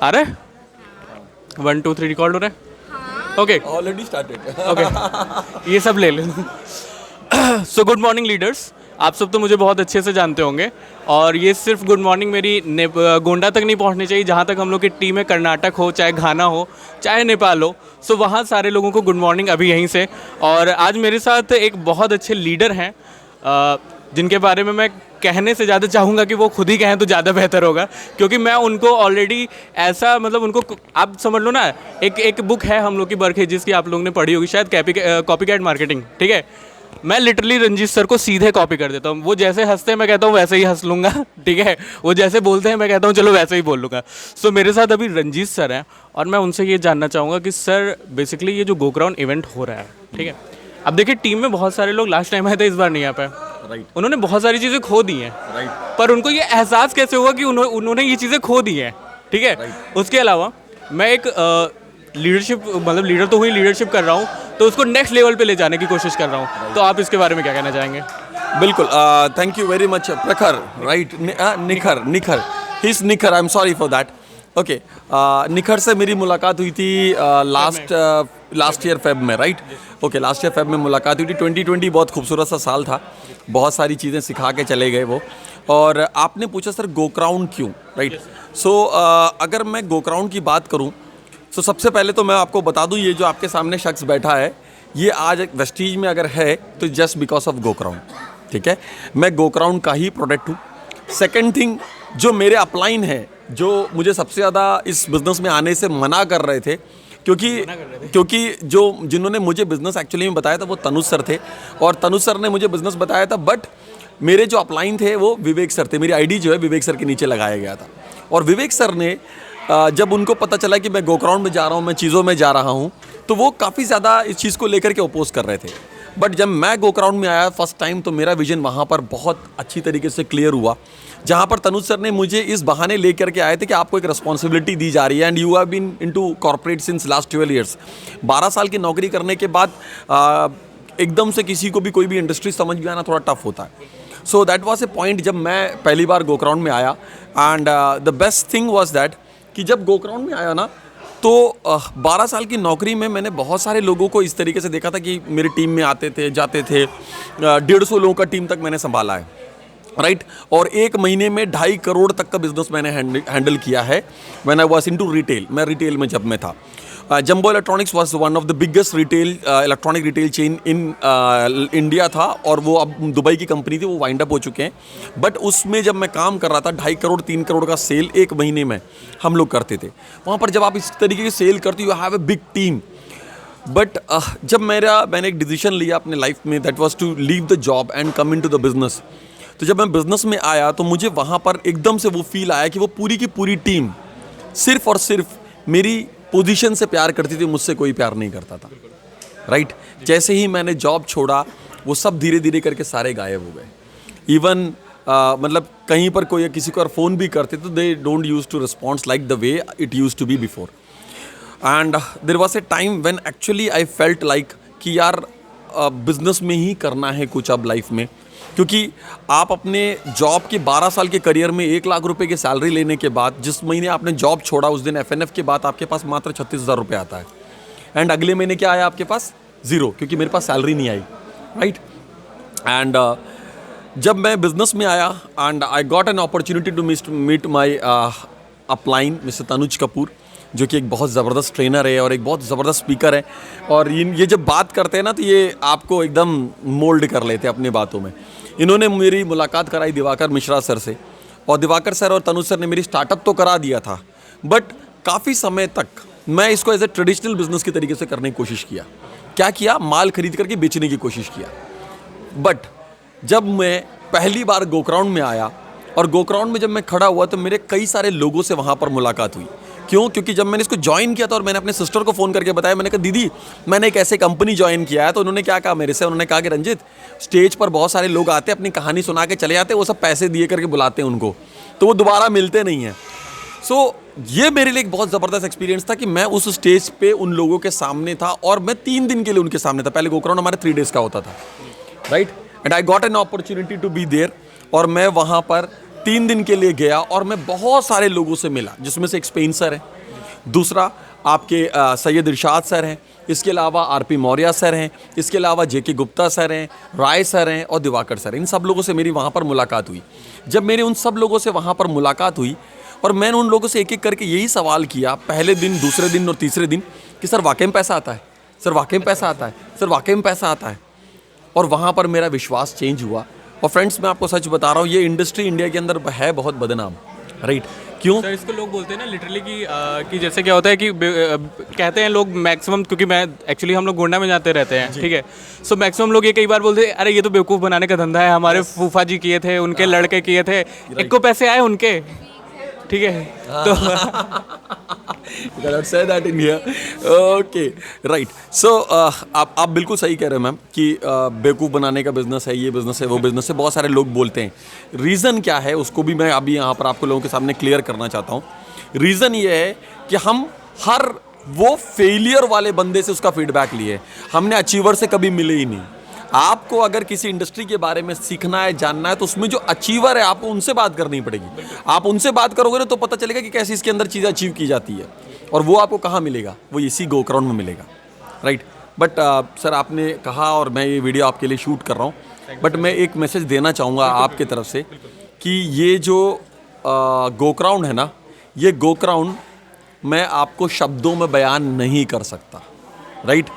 आ रहा है? 1 2 3 रिकॉर्ड हो रहा है? Okay, already started. ओके, ये सब ले लें। सो गुड मॉर्निंग लीडर्स, आप सब तो मुझे बहुत अच्छे से जानते होंगे, और ये सिर्फ गुड मॉर्निंग मेरी गोंडा तक नहीं पहुंचनी चाहिए। जहाँ तक हम लोग की टीम है, कर्नाटक हो, चाहे घाना हो, चाहे नेपाल हो, सो वहाँ सारे लोगों को गुड मॉर्निंग अभी यहीं से। और आज मेरे साथ एक बहुत अच्छे लीडर हैं, जिनके बारे में मैं कहने से ज़्यादा चाहूँगा कि वो खुद ही कहें तो ज़्यादा बेहतर होगा, क्योंकि मैं उनको ऑलरेडी ऐसा, मतलब उनको आप समझ लो ना, एक बुक है हम लोग की बरखे, जिसकी आप लोगों ने पढ़ी होगी शायद, कॉपी कैट मार्केटिंग, ठीक है। मैं लिटरली रंजीत सर को सीधे कॉपी कर देता हूँ। वो जैसे हंसते हैं मैं कहता हूँ वैसे ही हंस लूँगा, ठीक है। वो जैसे बोलते हैं मैं कहता हूँ चलो वैसे ही बोल लूँगा। सो मेरे साथ अभी रंजीत सर हैं, और मैं उनसे ये जानना चाहूँगा कि सर बेसिकली ये जो गोग्राउंड इवेंट हो रहा है, ठीक है, अब देखिए टीम में बहुत सारे लोग लास्ट टाइम आए थे, इस बार नहीं आ पाए। राइट, उन्होंने बहुत सारी चीज़ें खो दी हैं, राइट, पर उनको ये एहसास कैसे हुआ कि उन्होंने ये चीज़ें खो दी हैं, ठीक है। उसके अलावा मैं एक लीडरशिप, मतलब लीडर तो हुई, लीडरशिप कर रहा हूँ, तो उसको नेक्स्ट लेवल पे ले जाने की कोशिश कर रहा हूँ। तो आप इसके बारे में क्या कहना चाहेंगे? बिल्कुल। थैंक यू वेरी मच प्रखर, राइट, निखर, निखर, हिज निखर, I am sorry for that. Okay, निखर से मेरी मुलाकात हुई थी लास्ट ईयर फेब में, right. Okay, last year Feb में मुलाकात हुई थी। 2020 बहुत खूबसूरत सा साल था, बहुत सारी चीज़ें सिखा के चले गए वो। और आपने पूछा सर गोक्राउंड क्यों, राइट। सो अगर मैं गोक्राउंड की बात करूं, तो सबसे पहले तो मैं आपको बता दूं, ये जो आपके सामने शख्स बैठा है, ये आज वेस्टीज में अगर है तो जस्ट बिकॉज ऑफ गोक्राउंड, ठीक है। मैं गोक्राउंड का ही प्रोडक्ट हूँ। सेकेंड थिंग, जो मेरे अपलाइन है, जो मुझे सबसे ज़्यादा इस बिज़नेस में आने से मना कर रहे थे, क्योंकि जो जिन्होंने मुझे बिज़नेस एक्चुअली में बताया था वो तनुज सर थे, और तनुज सर ने मुझे बिज़नेस बताया था, बट मेरे जो अपलाइन थे वो विवेक सर थे। मेरी आईडी जो है विवेक सर के नीचे लगाया गया था, और विवेक सर ने जब उनको पता चला कि मैं गोक्राउंड में जा रहा हूँ, मैं चीज़ों में जा रहा हूँ, तो वो काफ़ी ज़्यादा इस चीज़ को लेकर के अपोज कर रहे थे। बट जब मैं गोक्राउंड में आया फर्स्ट टाइम, तो मेरा विजन वहाँ पर बहुत अच्छी तरीके से क्लियर हुआ, जहाँ पर तनुज सर ने मुझे इस बहाने लेकर के आए थे कि आपको एक रिस्पॉन्सिबिलिटी दी जा रही है, and you have been into corporate since last 12 years. 12 साल की नौकरी करने के बाद एकदम से किसी को भी कोई भी इंडस्ट्री समझ में आना थोड़ा टफ होता है। So that was a point जब मैं पहली बार गोक्राउंड में आया, and the best thing was that कि जब गोक्राउंड में आया ना, तो 12 साल की नौकरी में मैंने बहुत सारे लोगों को इस तरीके से देखा था कि मेरी टीम में आते थे, जाते थे। 150 लोगों का टीम तक मैंने संभाला है, राइट। और एक महीने में 2.5 करोड़ तक का बिजनेस मैंने हैंडल किया है when I was into retail. मैं रिटेल में जब मैं था, jumbo electronics was one of the biggest retail electronic retail chain in India था, और वो अब दुबई की कंपनी थी, वो वाइंड अप हो चुके हैं। बट उसमें जब मैं काम कर रहा था, 2.5 करोड़ 3 करोड़ का सेल एक महीने में हम लोग करते थे। वहाँ पर जब आप इस तरीके की सेल करते हो, you have a big team. But जब मैंने एक डिसीजन लिया अपने लाइफ में, that was to leave the job and come into the business. तो जब मैं बिजनेस में आया, तो मुझे वहाँ पर एकदम से वो फील आया कि वो पूरी की पूरी टीम सिर्फ और सिर्फ मेरी पोजीशन से प्यार करती थी, मुझसे कोई प्यार नहीं करता था, राइट। जैसे ही मैंने जॉब छोड़ा, वो सब धीरे धीरे करके सारे गायब हो गए। इवन मतलब कहीं पर कोई किसी को फ़ोन भी करते तो they don't use to response like the way it use to be before. And there was a time when actually I felt like कि यार बिजनेस में ही करना है कुछ अब लाइफ में, क्योंकि आप अपने जॉब के 12 साल के करियर में 1 लाख रुपए की सैलरी लेने के बाद, जिस महीने आपने जॉब छोड़ा उस दिन एफएनएफ के बाद आपके पास मात्र 36,000 रुपये आता है, एंड अगले महीने क्या आया आपके पास? 0, क्योंकि मेरे पास सैलरी नहीं आई, राइट। एंड जब मैं बिजनेस में आया, and I got an opportunity to meet my upline mister Tanuj Kapoor, जो कि एक बहुत ज़बरदस्त ट्रेनर है और एक बहुत ज़बरदस्त स्पीकर है। और ये जब बात करते हैं ना, तो ये आपको एकदम मोल्ड कर लेते हैं अपनी बातों में। इन्होंने मेरी मुलाकात कराई दिवाकर मिश्रा सर से, और दिवाकर सर और तनुज सर ने मेरी स्टार्टअप तो करा दिया था, बट काफ़ी समय तक मैं इसको एज ए ट्रेडिशनल बिजनेस के तरीके से करने की कोशिश किया। क्या किया? माल खरीद करके बेचने की कोशिश किया। बट जब मैं पहली बार गोक्राउंड में आया, और गोक्राउंड में जब मैं खड़ा हुआ, तो मेरे कई सारे लोगों से वहाँ पर मुलाकात हुई। क्यों? क्योंकि जब मैंने इसको ज्वाइन किया था, और मैंने अपने सिस्टर को फ़ोन करके बताया, मैंने कहा दीदी मैंने एक ऐसे कंपनी ज्वाइन किया है, तो उन्होंने क्या कहा मेरे से? उन्होंने कहा कि रंजित, स्टेज पर बहुत सारे लोग आते हैं, अपनी कहानी सुना के चले जाते हैं, वो सब पैसे दिए करके बुलाते हैं उनको, तो वो दोबारा मिलते नहीं हैं। सो ये मेरे लिए एक बहुत ज़बरदस्त एक्सपीरियंस था कि मैं उस स्टेज पे उन लोगों के सामने था, और मैं 3 दिन के लिए उनके सामने था। पहले गोक्राउंड हमारे 3 डेज़ का होता था, right. And I got an opportunity to be there, और मैं वहाँ पर 3 दिन के लिए गया और मैं बहुत सारे लोगों से मिला, जिसमें से एक स्पेंसर है, दूसरा आपके सैयद इरशाद सर हैं, इसके अलावा आरपी मौर्य सर हैं, इसके अलावा जेके गुप्ता सर हैं, राय सर हैं और दिवाकर सर। इन सब लोगों से मेरी वहाँ पर मुलाकात हुई। जब मेरी उन सब लोगों से वहाँ पर मुलाकात हुई और मैंने उन लोगों से एक एक करके यही सवाल किया, पहले दिन, दूसरे दिन और तीसरे दिन, कि सर वाकई में पैसा आता है, सर वाकई में पैसा आता है, सर वाकई में पैसा आता है। और वहाँ पर मेरा विश्वास चेंज हुआ। और फ्रेंड्स, मैं आपको सच बता रहा हूँ, ये इंडस्ट्री इंडिया के अंदर है बहुत बदनाम, राइट? क्यों सर इसको लोग बोलते हैं ना लिटरली कि जैसे क्या होता है कि कहते हैं लोग मैक्सिमम, क्योंकि मैं एक्चुअली हम लोग गोंडा में जाते रहते हैं, ठीक है, सो मैक्सिमम लोग ये कई बार बोलते हैं अरे ये तो बेवकूफ़ बनाने का धंधा है, हमारे फूफा जी किए थे, उनके लड़के किए थे, एक को पैसे आए उनके, ठीक है, तो say that in here. Okay, right. So आप बिल्कुल सही कह रहे हैं मैम कि बेवकूफ़ बनाने का बिजनेस है, ये बिजनेस है, वो बिजनेस है, बहुत सारे लोग बोलते हैं। रीज़न क्या है उसको भी मैं अभी यहाँ पर आपको लोगों के सामने क्लियर करना चाहता हूँ। रीज़न ये है कि हम हर वो फेलियर वाले बंदे से उसका फीडबैक लिए, हमने अचीवर से कभी मिले ही नहीं। आपको अगर किसी इंडस्ट्री के बारे में सीखना है, जानना है, तो उसमें जो अचीवर है आपको उनसे बात करनी पड़ेगी। आप उनसे बात करोगे ना तो पता चलेगा कि कैसे इसके अंदर चीज़ें अचीव की जाती है, और वो आपको कहाँ मिलेगा, वो इसी गोक्राउंड में मिलेगा, राइट? बट सर आपने कहा और मैं ये वीडियो आपके लिए शूट कर रहा हूँ, बट मैं एक मैसेज देना चाहूँगा आपके तरफ से कि ये जो गोक्राउंड है ना, ये गोक्राउंड मैं आपको शब्दों में बयान नहीं कर सकता, राइट?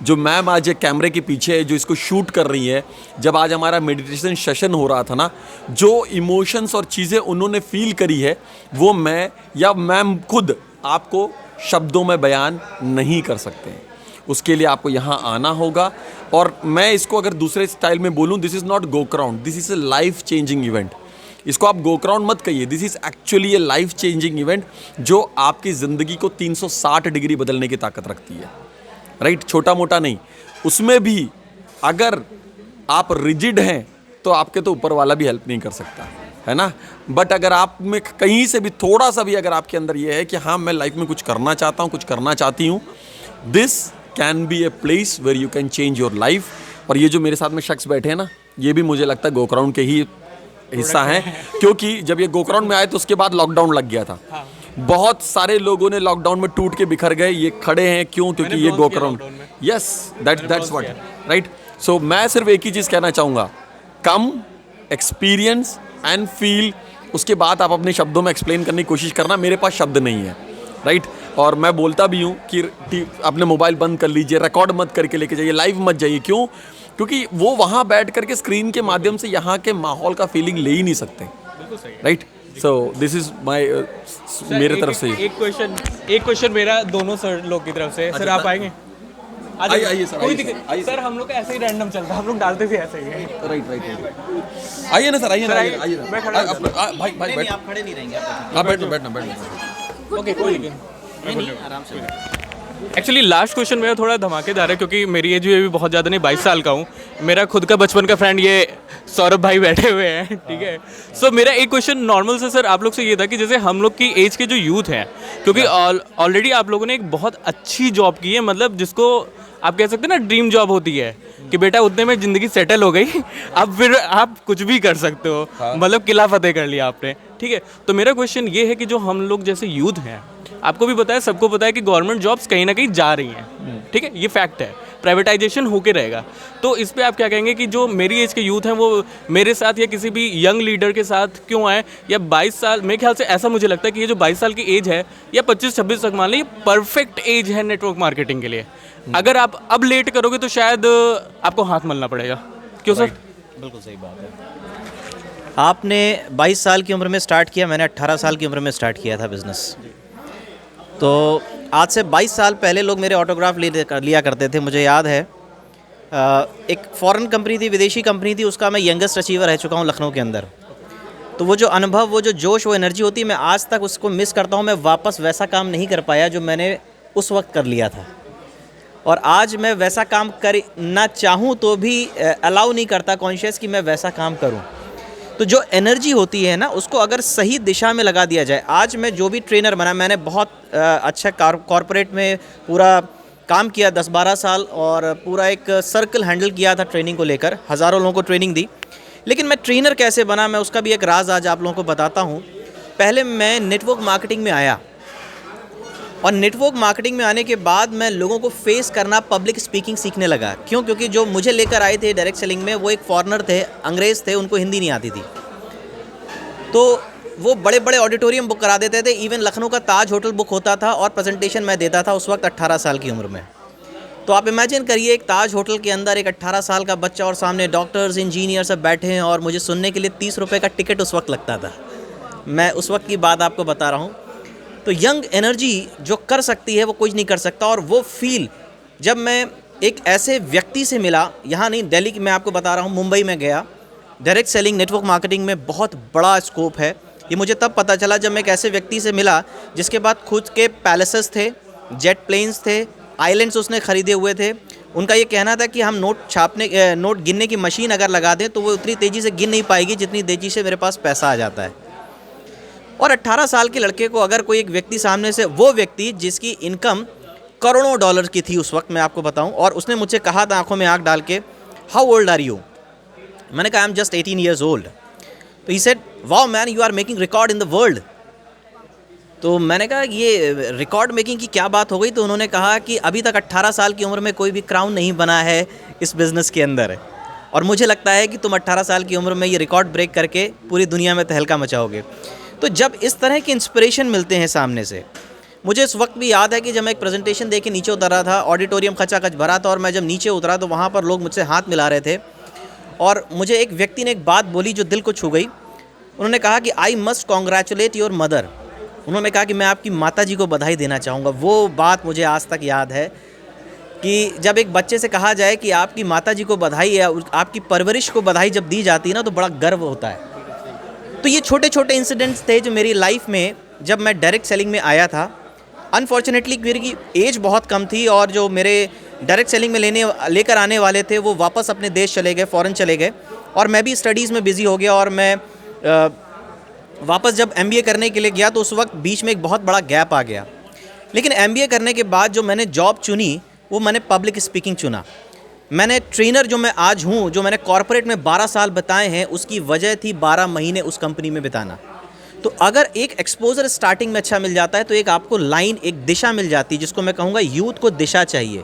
जो मैम आज एक कैमरे के पीछे है, जो इसको शूट कर रही है, जब आज हमारा मेडिटेशन सेशन हो रहा था ना, जो इमोशंस और चीज़ें उन्होंने फील करी है, वो मैं या मैम खुद आपको शब्दों में बयान नहीं कर सकते हैं। उसके लिए आपको यहाँ आना होगा। और मैं इसको अगर दूसरे स्टाइल में बोलूँ, दिस इज़ नॉट गोक्राउंड, this is a life changing event. इसको आप गोक्राउंड मत कहिए, this is actually a life changing event जो आपकी ज़िंदगी को 360 डिग्री बदलने की ताकत रखती है, राइट? छोटा मोटा नहीं। उसमें भी अगर आप रिजिड हैं तो आपके तो ऊपर वाला भी हेल्प नहीं कर सकता, है ना? बट अगर आप में कहीं से भी थोड़ा सा भी अगर आपके अंदर ये है कि हाँ मैं लाइफ में कुछ करना चाहता हूँ, कुछ करना चाहती हूँ, this can be a place where you can change your life. और ये जो मेरे साथ में शख्स बैठे हैं ना, ये भी मुझे लगता है गोक्राउंड के ही हिस्सा हैं, क्योंकि जब ये गोक्राउंड में आए तो उसके बाद लॉकडाउन लग गया था। बहुत सारे लोगों ने लॉकडाउन में टूट के बिखर गए, ये खड़े हैं क्यों? क्योंकि ये गोक्राउंड, यस, दैट्स व्हाट, राइट? सो मैं सिर्फ एक ही चीज़ कहना चाहूँगा, कम, एक्सपीरियंस एंड फील, उसके बाद आप अपने शब्दों में एक्सप्लेन करने की कोशिश करना। मेरे पास शब्द नहीं है, राइट? और मैं बोलता भी हूँ कि अपने मोबाइल बंद कर लीजिए, रिकॉर्ड मत करके लेके जाइए, लाइव मत जाइए। क्यों? क्योंकि वो वहाँ बैठ करके स्क्रीन के माध्यम से यहाँ के माहौल का फीलिंग ले ही नहीं सकते, right? So this is my मेरे तरफ से एक क्वेश्चन मेरा दोनों सर लोग की तरफ से। सर आप आएंगे? आइए सर, कोई दिक्कत सर, हम लोग का ऐसे ही रैंडम चलता है, हम लोग डालते थे ऐसे ही। राइट। आइए ना सर, आइए ना, आइए ना। मैं खड़ा भाई बैठ, आप खड़े नहीं रहेंगे, हाँ बैठना। ओके, कोई दिक्कत नहीं, आराम से। एक्चुअली लास्ट क्वेश्चन मेरा थोड़ा धमाकेदार है, क्योंकि मेरी एज भी बहुत ज़्यादा नहीं, 22 साल का हूँ। मेरा खुद का बचपन का फ्रेंड ये सौरभ भाई बैठे हुए हैं, ठीक है। सो मेरा एक क्वेश्चन नॉर्मल से सर आप लोग से ये था कि जैसे हम लोग की एज के जो यूथ हैं, क्योंकि ऑलरेडी आप लोगों ने एक बहुत अच्छी जॉब की है, मतलब जिसको आप कह सकते हैं ना ड्रीम जॉब होती है कि बेटा उतने में ज़िंदगी सेटल हो गई, अब फिर आप कुछ भी कर सकते हो, मतलब किला फतेह कर लिया आपने, ठीक है। तो मेरा क्वेश्चन ये है कि जो हम लोग जैसे यूथ हैं, आपको भी पता है, सबको पता है कि गवर्नमेंट जॉब्स कहीं ना कहीं जा रही हैं, ठीक है, ये फैक्ट है, प्राइवेटाइजेशन होके रहेगा। तो इस पे आप क्या कहेंगे कि जो मेरी एज के यूथ हैं वो मेरे साथ या किसी भी यंग लीडर के साथ क्यों आए, या 22 साल, मेरे ख्याल से ऐसा मुझे लगता है कि ये जो 22 साल की एज है या 25-26 तक मान लीजिए, परफेक्ट एज है नेटवर्क मार्केटिंग के लिए। अगर आप अब लेट करोगे तो शायद आपको हाथ मलना पड़ेगा। क्यों सर? बिल्कुल सही बात है। आपने 22 साल की उम्र में स्टार्ट किया, मैंने 18 साल की उम्र में स्टार्ट किया था बिज़नेस। तो आज से 22 साल पहले लोग मेरे ऑटोग्राफ लिया करते थे। मुझे याद है एक फ़ॉरेन कंपनी थी, विदेशी कंपनी थी, उसका मैं यंगेस्ट अचीवर रह चुका हूँ लखनऊ के अंदर। तो वो जो अनुभव, वो जो जोश, वो एनर्जी होती है, मैं आज तक उसको मिस करता हूँ। मैं वापस वैसा काम नहीं कर पाया जो मैंने उस वक्त कर लिया था, और आज मैं वैसा काम करना चाहूँ तो भी अलाउ नहीं करता कॉन्शियस कि मैं वैसा काम करूँ। तो जो एनर्जी होती है ना, उसको अगर सही दिशा में लगा दिया जाए। आज मैं जो भी ट्रेनर बना, मैंने बहुत अच्छा कॉरपोरेट में पूरा काम किया 10-12 साल और पूरा एक सर्कल हैंडल किया था ट्रेनिंग को लेकर, हज़ारों लोगों को ट्रेनिंग दी। लेकिन मैं ट्रेनर कैसे बना, मैं उसका भी एक राज आज आप लोगों को बताता हूँ। पहले मैं नेटवर्क मार्केटिंग में आया और नेटवर्क मार्केटिंग में आने के बाद मैं लोगों को फेस करना, पब्लिक स्पीकिंग सीखने लगा। क्यों? क्योंकि जो मुझे लेकर आए थे डायरेक्ट सेलिंग में वो एक फॉरेनर थे, अंग्रेज़ थे, उनको हिंदी नहीं आती थी। तो वो बड़े बड़े ऑडिटोरियम बुक करा देते थे, इवन लखनऊ का ताज होटल बुक होता था और प्रेजेंटेशन मैं देता था उस वक्त 18 साल की उम्र में। तो आप इमेजिन करिए एक ताज होटल के अंदर एक 18 साल का बच्चा और सामने डॉक्टर्स, इंजीनियर सब बैठे हैं और मुझे सुनने के लिए 30 रुपये का टिकट उस वक्त लगता था। मैं उस वक्त की बात आपको बता रहा हूँ। तो यंग एनर्जी जो कर सकती है वो कुछ नहीं कर सकता। और वो फील जब मैं एक ऐसे व्यक्ति से मिला, यहाँ नहीं दिल्ली की मैं आपको बता रहा हूँ, मुंबई में गया। डायरेक्ट सेलिंग नेटवर्क मार्केटिंग में बहुत बड़ा स्कोप है, ये मुझे तब पता चला जब मैं एक ऐसे व्यक्ति से मिला जिसके पास खुद के पैलेसेस थे, जेट प्लेन्स थे, आइलैंड्स उसने ख़रीदे हुए थे। उनका ये कहना था कि हम नोट गिनने की मशीन अगर लगा दें तो वो उतनी तेज़ी से गिन नहीं पाएगी जितनी तेज़ी से मेरे पास पैसा आ जाता है। और 18 साल के लड़के को अगर कोई एक व्यक्ति सामने से, वो व्यक्ति जिसकी इनकम करोड़ों डॉलर की थी उस वक्त, मैं आपको बताऊं, और उसने मुझसे कहा था आंखों में आंख डाल के, हाउ ओल्ड आर यू? मैंने कहा I am just 18 years old. तो he said, wow man, you are making record in the world. तो मैंने कहा ये रिकॉर्ड मेकिंग की क्या बात हो गई? तो उन्होंने कहा कि अभी तक 18 साल की उम्र में कोई भी क्राउन नहीं बना है इस बिज़नेस के अंदर, और मुझे लगता है कि तुम 18 साल की उम्र में ये रिकॉर्ड ब्रेक करके पूरी दुनिया में तहलका मचाओगे। तो जब इस तरह के इंस्पिरेशन मिलते हैं सामने से, मुझे इस वक्त भी याद है कि जब मैं एक प्रेजेंटेशन दे के नीचे उतरा था, ऑडिटोरियम खचाखच भरा था, और मैं जब नीचे उतरा तो वहाँ पर लोग मुझसे हाथ मिला रहे थे और मुझे एक व्यक्ति ने एक बात बोली जो दिल को छू गई। उन्होंने कहा कि I must congratulate your mother. उन्होंने कहा कि मैं आपकी माता जी को बधाई देना चाहूँगा। वो बात मुझे आज तक याद है कि जब एक बच्चे से कहा जाए कि आपकी माता जी को बधाई या आपकी परवरिश को बधाई जब दी जाती है ना, तो बड़ा गर्व होता है। तो ये छोटे छोटे इंसिडेंट्स थे जो मेरी लाइफ में, जब मैं डायरेक्ट सेलिंग में आया था, अनफॉर्चुनेटली मेरी एज बहुत कम थी और जो मेरे डायरेक्ट सेलिंग में लेकर आने वाले थे वो वापस अपने देश चले गए, फ़ॉरेन चले गए, और मैं भी स्टडीज़ में बिज़ी हो गया। और मैं वापस जब MBA करने के लिए गया तो उस वक्त बीच में एक बहुत बड़ा गैप आ गया। लेकिन MBA करने के बाद जो मैंने जॉब चुनी वो मैंने पब्लिक स्पीकिंग चुना। मैंने ट्रेनर जो मैं आज हूँ, जो मैंने कॉर्पोरेट में 12 साल बिताए हैं, उसकी वजह थी 12 महीने उस कंपनी में बिताना। तो अगर एक एक्सपोजर स्टार्टिंग में अच्छा मिल जाता है तो एक आपको लाइन, एक दिशा मिल जाती है, जिसको मैं कहूँगा यूथ को दिशा चाहिए।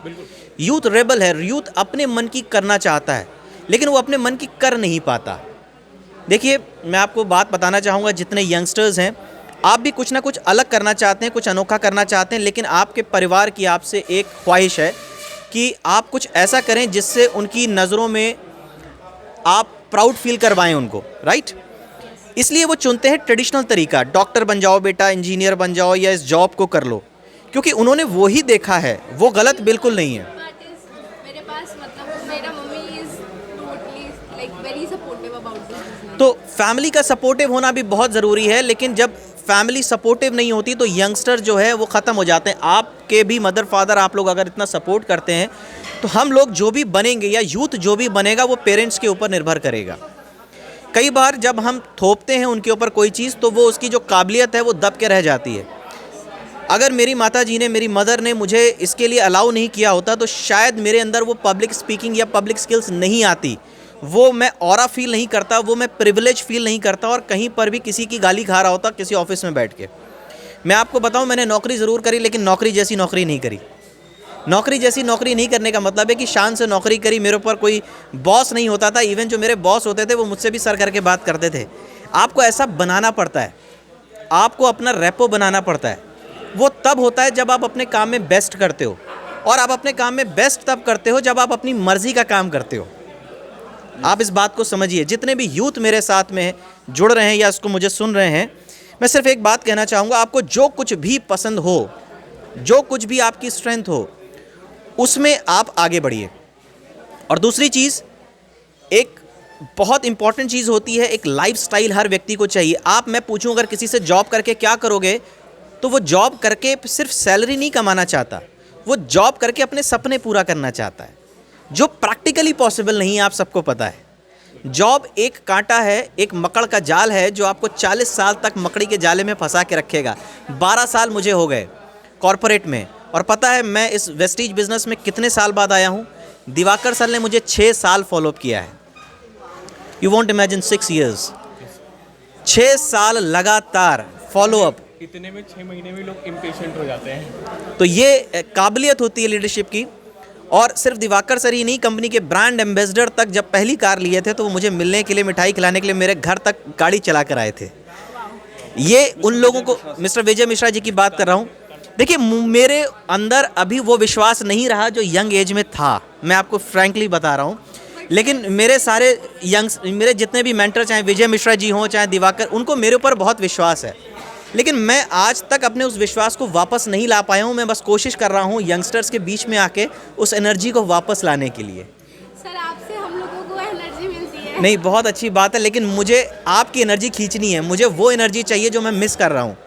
यूथ रेबल है, यूथ अपने मन की करना चाहता है लेकिन वो अपने मन की कर नहीं पाता। देखिए, मैं आपको बात बताना चाहूँगा, जितने यंगस्टर्स हैं, आप भी कुछ ना कुछ अलग करना चाहते हैं, कुछ अनोखा करना चाहते हैं, लेकिन आपके परिवार की आपसे एक ख्वाहिश है कि आप कुछ ऐसा करें जिससे उनकी नज़रों में आप प्राउड फील करवाएं उनको, राइट? इसलिए वो चुनते हैं ट्रेडिशनल तरीका, डॉक्टर बन जाओ बेटा, इंजीनियर बन जाओ, या इस जॉब को कर लो, क्योंकि उन्होंने वो ही देखा है। वो गलत बिल्कुल नहीं है। मेरे पास मतलब मेरा mummy is totally like very supportive about this. तो फैमिली का सपोर्टिव होना भी बहुत ज़रूरी है, लेकिन जब फैमिली सपोर्टिव नहीं होती तो यंगस्टर जो है वो ख़त्म हो जाते हैं। आपके भी मदर फादर, आप लोग अगर इतना सपोर्ट करते हैं तो हम लोग जो भी बनेंगे या यूथ जो भी बनेगा वो पेरेंट्स के ऊपर निर्भर करेगा। कई बार जब हम थोपते हैं उनके ऊपर कोई चीज़ तो वो उसकी जो काबिलियत है वो दब के रह जाती है। अगर मेरी माता जी ने, मेरी मदर ने मुझे इसके लिए अलाउ नहीं किया होता तो शायद मेरे अंदर वो पब्लिक स्पीकिंग या पब्लिक स्किल्स नहीं आती, वो मैं ऑरा फील नहीं करता, वो मैं प्रिविलेज फील नहीं करता और कहीं पर भी किसी की गाली खा रहा होता किसी ऑफिस में बैठ के। मैं आपको बताऊं, मैंने नौकरी ज़रूर करी लेकिन नौकरी जैसी नौकरी नहीं करी। नौकरी जैसी नौकरी नहीं करने का मतलब है कि शान से नौकरी करी, मेरे ऊपर कोई बॉस नहीं होता था। इवन जो मेरे बॉस होते थे वो मुझसे भी सर करके बात करते थे। आपको ऐसा बनाना पड़ता है, आपको अपना रेपो बनाना पड़ता है। वो तब होता है जब आप अपने काम में बेस्ट करते हो, और आप अपने काम में बेस्ट तब करते हो जब आप अपनी मर्ज़ी का काम करते हो। आप इस बात को समझिए। जितने भी यूथ मेरे साथ में जुड़ रहे हैं या इसको मुझे सुन रहे हैं, मैं सिर्फ एक बात कहना चाहूँगा, आपको जो कुछ भी पसंद हो, जो कुछ भी आपकी स्ट्रेंथ हो, उसमें आप आगे बढ़िए। और दूसरी चीज़, एक बहुत इंपॉर्टेंट चीज़ होती है, एक लाइफस्टाइल हर व्यक्ति को चाहिए। मैं पूछूं अगर किसी से जॉब करके क्या करोगे, तो वो जॉब करके सिर्फ सैलरी नहीं कमाना चाहता, वो जॉब करके अपने सपने पूरा करना चाहता है, जो प्रैक्टिकली पॉसिबल नहीं है। आप सबको पता है, जॉब एक कांटा है, एक मकड़ का जाल है जो आपको 40 साल तक मकड़ी के जाले में फंसा के रखेगा। 12 साल मुझे हो गए कॉरपोरेट में, और पता है मैं इस वेस्टीज बिजनेस में कितने साल बाद आया हूँ? दिवाकर सर ने मुझे 6 साल फॉलोअप किया है। यू वॉन्ट इमेजिन 6 ईयर्स, 6 साल लगातार फॉलोअप। इतने में 6 महीने में लोग इम्पेशेंट हो जाते हैं। तो ये काबिलियत होती है लीडरशिप की। और सिर्फ दिवाकर सर ही नहीं, कंपनी के ब्रांड एम्बेसडर तक जब पहली कार लिए थे तो वो मुझे मिलने के लिए, मिठाई खिलाने के लिए मेरे घर तक गाड़ी चला कर आए थे। ये उन लोगों को, मिस्टर विजय मिश्रा जी की बात कर रहा हूँ। देखिए मेरे अंदर अभी वो विश्वास नहीं रहा जो यंग एज में था, मैं आपको फ्रैंकली बता रहा हूँ। लेकिन मेरे सारे मेरे जितने भी मेंटर, चाहे विजय मिश्रा जी हों चाहे दिवाकर, उनको मेरे ऊपर बहुत विश्वास है। लेकिन मैं आज तक अपने उस विश्वास को वापस नहीं ला पाया हूँ। मैं बस कोशिश कर रहा हूँ यंगस्टर्स के बीच में आके उस एनर्जी को वापस लाने के लिए। सर आपसे हम लोगों को एनर्जी मिलती है। नहीं, बहुत अच्छी बात है, लेकिन मुझे आपकी एनर्जी खींचनी है। मुझे वो एनर्जी चाहिए जो मैं मिस कर रहा हूँ।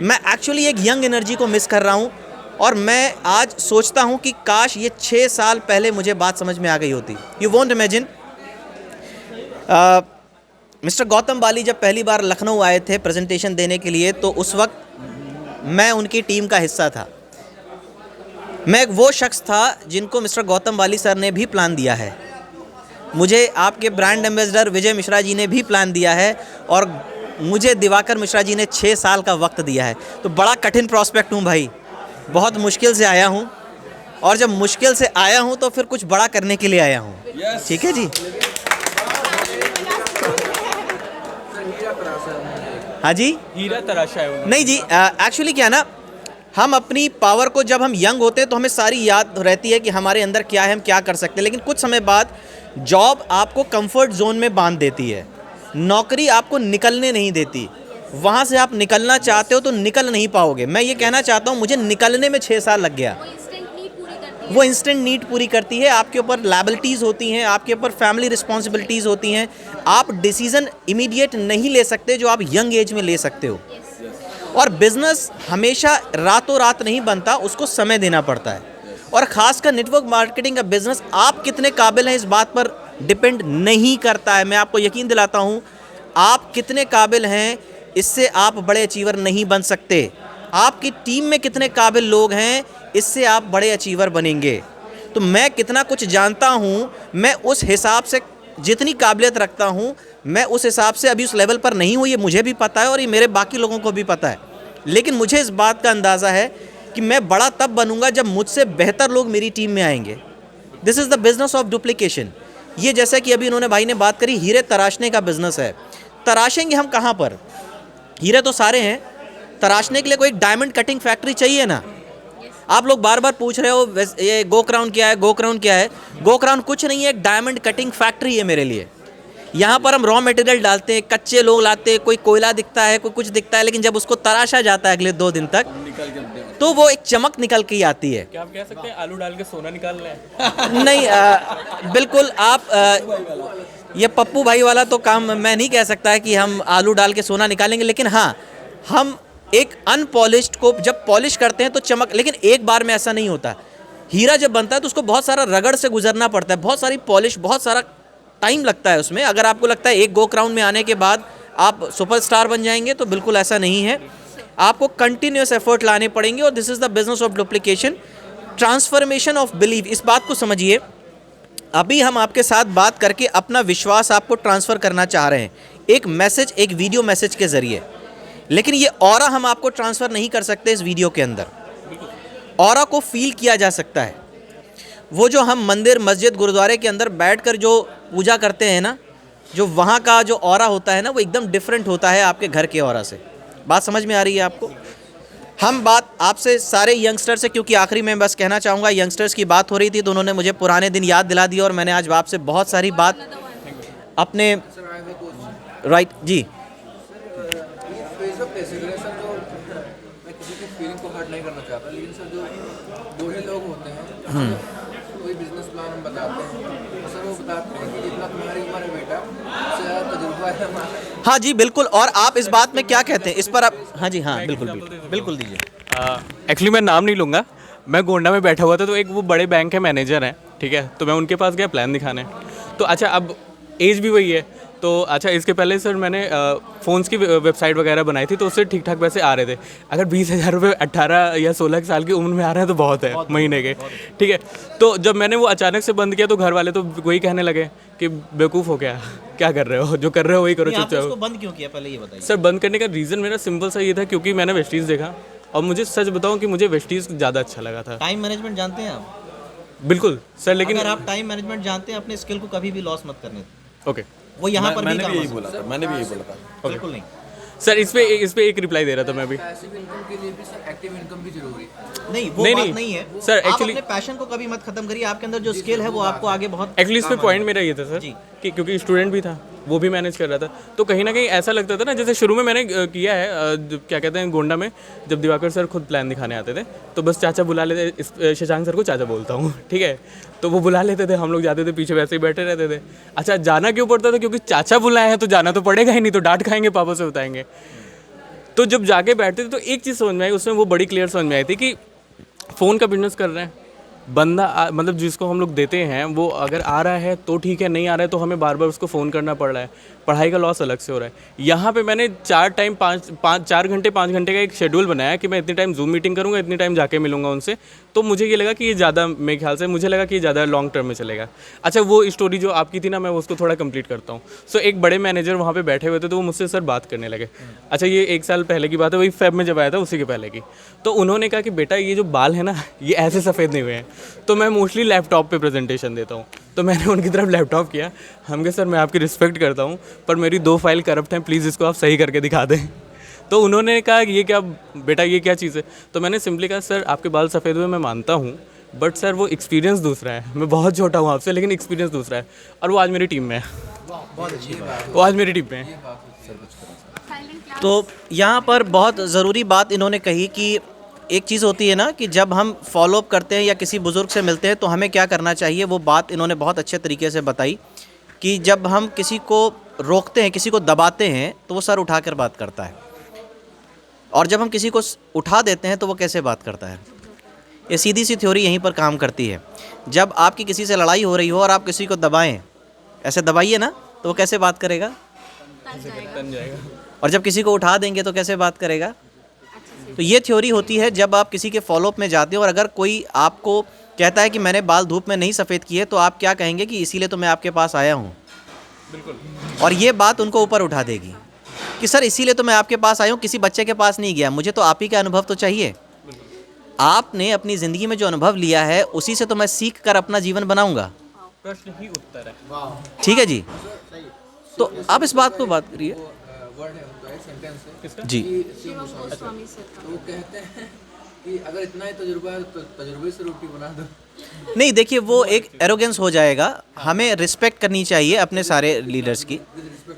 मैं एक्चुअली एक यंग एनर्जी को मिस कर रहा हूँ। और मैं आज सोचता हूँ कि काश ये 6 साल पहले मुझे बात समझ में आ गई होती। You won't imagine, mister Gautam Bali जब पहली बार लखनऊ आए थे प्रेजेंटेशन देने के लिए, तो उस वक्त मैं उनकी टीम का हिस्सा था। मैं एक वो शख्स था जिनको मिस्टर गौतम बाली सर ने भी प्लान दिया है। मुझे आपके ब्रांड एम्बेसडर विजय मिश्रा जी ने भी प्लान दिया है, और मुझे दिवाकर मिश्रा जी ने 6 साल का वक्त दिया है। तो बड़ा कठिन प्रॉस्पेक्ट हूँ भाई, बहुत मुश्किल से आया हूँ। और जब मुश्किल से आया हूँ तो फिर कुछ बड़ा करने के लिए आया हूँ। ठीक है जी। हाँ जी, हीरा तराशा है उन्होंने। नहीं जी, एक्चुअली क्या ना, हम अपनी पावर को, जब हम यंग होते हैं तो हमें सारी याद रहती है कि हमारे अंदर क्या है, हम क्या कर सकते हैं। लेकिन कुछ समय बाद जॉब आपको कंफर्ट जोन में बांध देती है, नौकरी आपको निकलने नहीं देती। वहाँ से आप निकलना चाहते हो तो निकल नहीं पाओगे। मैं ये कहना चाहता हूँ, मुझे निकलने में 6 साल लग गया। वो इंस्टेंट नीड पूरी करती है। आपके ऊपर लायबिलिटीज़ होती हैं, आपके ऊपर फैमिली रिस्पॉन्सिबिलिटीज़ होती हैं। आप डिसीज़न इमीडिएट नहीं ले सकते जो आप यंग एज में ले सकते हो। और बिजनेस हमेशा रातों रात नहीं बनता, उसको समय देना पड़ता है। और ख़ासकर नेटवर्क मार्केटिंग का बिजनेस आप कितने काबिल हैं इस बात पर डिपेंड नहीं करता है। मैं आपको यकीन दिलाता हूँ, आप कितने काबिल हैं इससे आप बड़े अचीवर नहीं बन सकते। आपकी टीम में कितने काबिल लोग हैं, इससे आप बड़े अचीवर बनेंगे। तो मैं कितना कुछ जानता हूँ, मैं उस हिसाब से जितनी काबिलियत रखता हूँ, मैं उस हिसाब से अभी उस लेवल पर नहीं हूँ। ये मुझे भी पता है और ये मेरे बाकी लोगों को भी पता है। लेकिन मुझे इस बात का अंदाज़ा है कि मैं बड़ा तब बनूंगा जब मुझसे बेहतर लोग मेरी टीम में आएंगे। This is the business of duplication. ये जैसा कि अभी उन्होंने भाई ने बात करी, हीरे तराशने का बिजनेस है। तराशेंगे हम कहाँ पर? हीरे तो सारे हैं, तराशने के लिए कोई एक डायमंड कटिंग फैक्ट्री चाहिए ना। आप लोग बार बार पूछ रहे हो ये गोक्राउन क्या है, गोक्राउन क्या है। गोक्राउन कुछ नहीं है, एक डायमंड कटिंग फैक्ट्री है मेरे लिए। यहाँ पर हम रॉ मटेरियल डालते हैं, कच्चे लोग लाते हैं, कोई कोयला दिखता है, कोई कुछ दिखता है, लेकिन जब उसको तराशा जाता है अगले 2 दिन तक, तो वो एक चमक निकल के आती है। क्या आप कह सकते हैं आलू डाल के सोना निकाल रहे हैं? नहीं, बिल्कुल आप ये पप्पू भाई वाला तो काम मैं नहीं कह सकता है कि हम आलू डाल के सोना निकालेंगे। लेकिन हाँ, हम एक अनपॉलिश्ड को जब पॉलिश करते हैं तो चमक, लेकिन एक बार में ऐसा नहीं होता। हीरा जब बनता है तो उसको बहुत सारा रगड़ से गुजरना पड़ता है, बहुत सारी पॉलिश, बहुत सारा टाइम लगता है उसमें। अगर आपको लगता है एक गोक्राउन में आने के बाद आप सुपरस्टार बन जाएंगे, तो बिल्कुल ऐसा नहीं है। आपको कंटिन्यूस एफर्ट लाने पड़ेंगे। और this is the business of duplication, transformation of belief. इस बात को समझिए, अभी हम आपके साथ बात करके अपना विश्वास आपको ट्रांसफ़र करना चाह रहे हैं, एक मैसेज, एक वीडियो मैसेज के ज़रिए। लेकिन ये ऑरा हम आपको ट्रांसफ़र नहीं कर सकते इस वीडियो के अंदर। ऑरा को फील किया जा सकता है। वो जो हम मंदिर, मस्जिद, गुरुद्वारे के अंदर बैठकर जो पूजा करते हैं ना, जो वहाँ का जो ऑरा होता है ना, वो एकदम डिफरेंट होता है आपके घर के ऑरा से। बात समझ में आ रही है आपको? हम बात आपसे सारे यंगस्टर से, क्योंकि आखिरी में बस कहना चाहूँगा, यंगस्टर्स की बात हो रही थी तो उन्होंने मुझे पुराने दिन याद दिला दी और मैंने आज आपसे बहुत सारी बात अपने राइट जी। मैं किसी की फीलिंग को हर्ट नहीं करना चाहता, लेकिन सर जो 2 ही लोग होते हैं, कोई बिजनेस प्लान हम बताते हैं, सर वो बताते हैं कि जितना तुम्हारी उम्र है बेटा, उससे ज़्यादा तजुर्बा है हमारा। हाँ जी, बिल्कुल। और आप इस बात में क्या कहते हैं इस पर? आप हाँ जी, हाँ बिल्कुल बिल्कुल दीजिए। एक्चुअली मैं नाम नहीं लूँगा। मैं गोंडा में बैठा हुआ था, तो एक वो बड़े बैंक के मैनेजर हैं, ठीक है, तो मैं उनके पास गया प्लान दिखाने। तो अच्छा, अब एज भी वही है, तो अच्छा, इसके पहले सर मैंने फ़ोन्स की वेबसाइट वगैरह बनाई थी, तो उससे ठीक ठाक पैसे आ रहे थे। अगर 20,000 रुपये 18 या 16 साल की उम्र में आ रहे हैं तो बहुत है महीने के, ठीक है। तो जब मैंने वो अचानक से बंद किया तो घर वाले तो वही कहने लगे कि बेवकूफ़ हो क्या कर रहे हो, जो कर रहे हो वही करो नहीं, आपने चुपचाप। उसको बंद क्यों किया पहले ये बताइए। सर बंद करने का रीज़न मेरा सिंपल सा ये था, क्योंकि मैंने वेस्टीज़ देखा और मुझे सच बताऊं कि मुझे वेस्टीज़ ज़्यादा अच्छा लगा था। टाइम मैनेजमेंट जानते हैं आप? बिल्कुल सर, लेकिन अगर आप टाइम मैनेजमेंट जानते हैं, अपने स्किल को कभी भी लॉस मत करने दें। ओके वो यहाँ पर भी मैंने काम भी यही आ बोला था, मैंने भी यही बोला था। सकता है। बिल्कुल नहीं। सर इस पे एक रिप्लाई दे रहा था मैं भी। पैसिव इनकम के लिए भी सर एक्टिव इनकम भी जरूरी है। नहीं, वो नहीं, बात नहीं। नहीं है सर, आप actually- अपने पैशन को कभी मत खत्म करिए। आपके अंदर जो स्किल है वो आपको आगे बहुत एक्चुअली इस पे पॉइंट मेरा ये था सर जी। कि क्योंकि स्टूडेंट भी था, वो भी मैनेज कर रहा था, तो कहीं ना कहीं ऐसा लगता था ना, जैसे शुरू में मैंने किया है क्या कहते हैं गोंडा में, जब दिवाकर सर खुद प्लान दिखाने आते थे तो बस चाचा बुला लेते, शशांक सर को चाचा बोलता हूँ, ठीक है, तो वो बुला लेते थे, हम लोग जाते थे पीछे वैसे ही बैठे रहते थे। अच्छा, जाना क्यों पड़ता था? क्योंकि चाचा बुलाए हैं तो जाना तो पड़ेगा ही, नहीं तो डांट खाएंगे, पापा से बताएंगे। तो जब जाके बैठते थे तो एक चीज़ समझ में आई, उसमें वो बड़ी क्लियर समझ में आई थी कि फ़ोन का बिजनेस कर रहे हैं, बंदा मतलब जिसको हम लोग देते हैं वो अगर आ रहा है तो ठीक है, नहीं आ रहा है तो हमें बार बार उसको फ़ोन करना पड़ रहा है, पढ़ाई का लॉस अलग से हो रहा है। यहाँ पे मैंने 4 घंटे 5 घंटे का एक शेड्यूल बनाया कि मैं इतनी टाइम जूम मीटिंग करूँगा, इतनी टाइम जाके मिलूंगा उनसे, तो मुझे ये लगा कि ये ज़्यादा, मेरे ख्याल से मुझे लगा कि ये ज़्यादा लॉन्ग टर्म में चलेगा। अच्छा, वो स्टोरी जो आपकी थी ना, मैं उसको थोड़ा कंप्लीट करता हूँ। सो एक बड़े मैनेजर वहाँ पे बैठे हुए थे, तो वो मुझसे सर बात करने लगे। अच्छा, ये 1 साल पहले की बात है, वही फेब में जब आया था उसी के पहले की। तो उन्होंने कहा कि बेटा ये जो बाल है ना, ये ऐसे सफ़ेद नहीं हुए हैं, तो मैं मोस्टली लैपटॉप पे प्रेजेंटेशन देता हूँ। तो मैंने उनकी तरफ लैपटॉप किया, हम कहे सर मैं आपकी रिस्पेक्ट करता हूँ पर मेरी 2 फाइल करप्ट हैं, प्लीज़ इसको आप सही करके दिखा दें। तो उन्होंने कहा ये क्या बेटा, ये क्या चीज़ है? तो मैंने सिंपली कहा सर आपके बाल सफ़ेद हुए मैं मानता हूँ, बट सर वो एक्सपीरियंस दूसरा है, मैं बहुत छोटा हूँ आपसे लेकिन एक्सपीरियंस दूसरा है, और वो आज मेरी टीम में है। बहुत अच्छी बात। वो आज मेरी टीम में है। तो यहाँ पर बहुत ज़रूरी बात इन्होंने कही कि एक चीज़ होती है ना कि जब हम फॉलोअप करते हैं या किसी बुज़ुर्ग से मिलते हैं तो हमें क्या करना चाहिए, वो बात इन्होंने बहुत अच्छे तरीके से बताई कि जब हम किसी को रोकते हैं, किसी को दबाते हैं तो वो सर उठाकर बात करता है, और जब हम किसी को उठा देते हैं तो वो कैसे बात करता है। ये सीधी सी थ्योरी यहीं पर काम करती है। जब आपकी किसी से लड़ाई हो रही हो और आप किसी को दबाएं, ऐसे दबाइए ना, तो वो कैसे बात करेगा? तन जाएगा। और जब किसी को उठा देंगे तो कैसे बात करेगा? तो ये थ्योरी होती है जब आप किसी के फॉलोअप में जाते हो, और अगर कोई आपको कहता है कि मैंने बाल धूप में नहीं सफ़ेद किए, तो आप क्या कहेंगे कि इसीलिए तो मैं आपके पास आया हूँ। बिल्कुल। और ये बात उनको ऊपर उठा देगी कि सर इसीलिए तो मैं आपके पास आया हूँ, किसी बच्चे के पास नहीं गया, मुझे तो आप ही का अनुभव तो चाहिए। आपने अपनी ज़िंदगी में जो अनुभव लिया है उसी से तो मैं सीख कर अपना जीवन बनाऊँगा। प्रश्न ही उत्तर है। ठीक है जी, तो आप इस बात को बात करिए वर्ड है उनका, एक सेंटेंस है जी। कि शिव गोस्वामी, तो वो कहते हैं कि अगर इतना ही तजुर्बा है तो तजुर्बे से रोटी बना दो। नहीं, देखिए वो एक एरोगेंस हो जाएगा। हमें रिस्पेक्ट करनी चाहिए अपने सारे लीडर्स की।